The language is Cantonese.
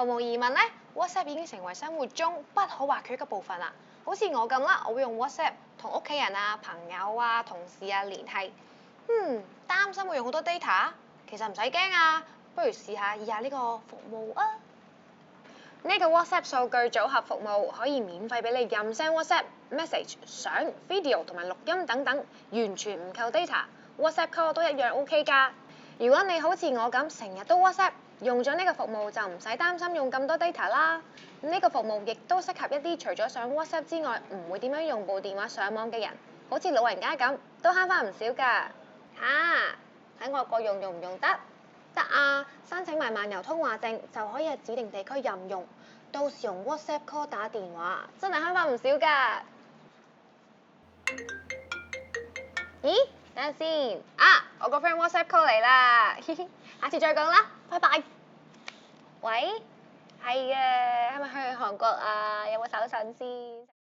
毫無疑問咧，WhatsApp 已經成為生活中不可或缺嘅部分啦。好似我咁啦，我會用 WhatsApp 同屋企人啊、朋友啊、同事啊聯繫。擔心會用好多 data？其實唔使驚啊，不如試下以下呢個服務啊。呢個 WhatsApp 數據組合服務可以免費俾你任 send WhatsApp message、相、video 同埋錄音等等，完全唔扣 data。WhatsApp call 都一樣 OK 㗎。如果你好似我咁成日都 WhatsApp，用咗呢個服務就唔使擔心用咁多 data 啦。呢個服務亦都適合一啲除咗上 WhatsApp 之外，唔會點樣用部電話上網嘅人，好似老人家咁，都慳翻唔少㗎。喺外國用唔用得？得啊，申請埋漫遊通話證就可以喺指定地區任用，到時用 WhatsApp call 打電話，真係慳翻唔少㗎。咦？等陣先啊！我個 friend WhatsApp call 嚟啦，下次再講啦，拜拜。喂，係啊，係咪去韓國啊？有冇手信先？